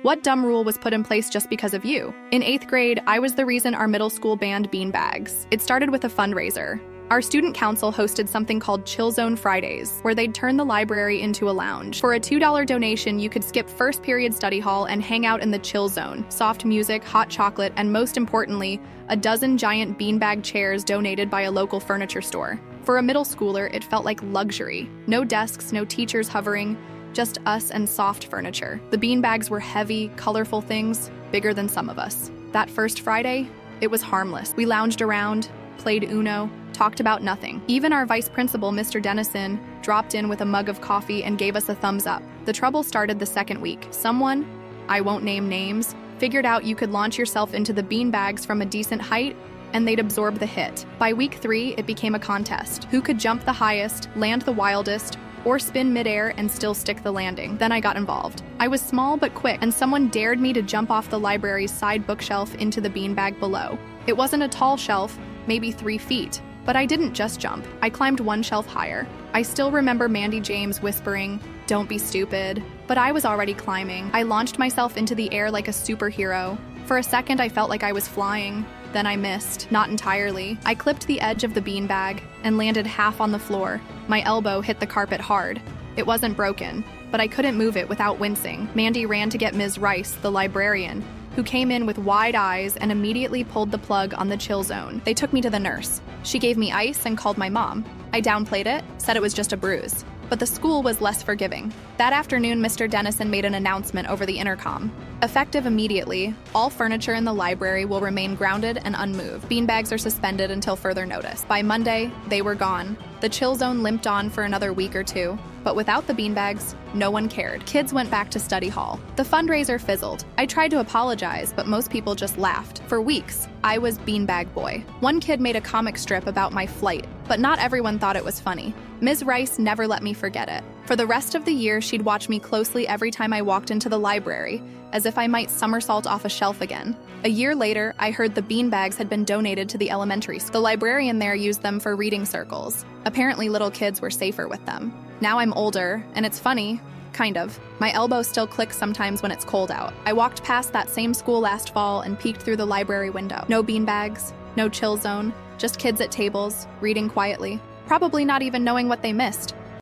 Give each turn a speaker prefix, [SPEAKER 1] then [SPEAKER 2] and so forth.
[SPEAKER 1] What dumb rule was put in place just because of you? In 8th grade, I was the reason our middle school banned beanbags. It started with a fundraiser. Our student council hosted something called Chill Zone Fridays, where they'd turn the library into a lounge. For a $2 donation, you could skip first period study hall and hang out in the chill zone. Soft music, hot chocolate, and most importantly, a dozen giant beanbag chairs donated by a local furniture store. For a middle schooler, it felt like luxury. No desks, no teachers hovering, just us and soft furniture. The beanbags were heavy, colorful things, bigger than some of us. That first Friday, it was harmless. We lounged around, played Uno, talked about nothing. Even our vice principal, Mr. Dennison, dropped in with a mug of coffee and gave us a thumbs up. The trouble started the second week. Someone, I won't name names, figured out you could launch yourself into the beanbags from a decent height and they'd absorb the hit. By week 3, it became a contest. Who could jump the highest, land the wildest, or spin midair and still stick the landing. Then I got involved. I was small but quick, and someone dared me to jump off the library's side bookshelf into the beanbag below. It wasn't a tall shelf, maybe 3 feet, but I didn't just jump. I climbed one shelf higher. I still remember Mandy James whispering, "Don't be stupid." But I was already climbing. I launched myself into the air like a superhero. For a second, I felt like I was flying. Then I missed, not entirely. I clipped the edge of the beanbag and landed half on the floor. My elbow hit the carpet hard. It wasn't broken, but I couldn't move it without wincing. Mandy ran to get Ms. Rice, the librarian, who came in with wide eyes and immediately pulled the plug on the chill zone. They took me to the nurse. She gave me ice and called my mom. I downplayed it, said it was just a bruise. But the school was less forgiving. That afternoon, Mr. Dennison made an announcement over the intercom. Effective immediately, all furniture in the library will remain grounded and unmoved. Beanbags are suspended until further notice. By Monday, they were gone. The chill zone limped on for another week or two, but without the beanbags, no one cared. Kids went back to study hall. The fundraiser fizzled. I tried to apologize, but most people just laughed. For weeks, I was Beanbag Boy. One kid made a comic strip about my flight, but not everyone thought it was funny. Ms. Rice never let me forget it. For the rest of the year, she'd watch me closely every time I walked into the library, as if I might somersault off a shelf again. A year later, I heard the beanbags had been donated to the elementary school. The librarian there used them for reading circles. Apparently, little kids were safer with them. Now I'm older, and it's funny, kind of. My elbow still clicks sometimes when it's cold out. I walked past that same school last fall and peeked through the library window. No beanbags, no chill zone, just kids at tables, reading quietly, probably not even knowing what they missed.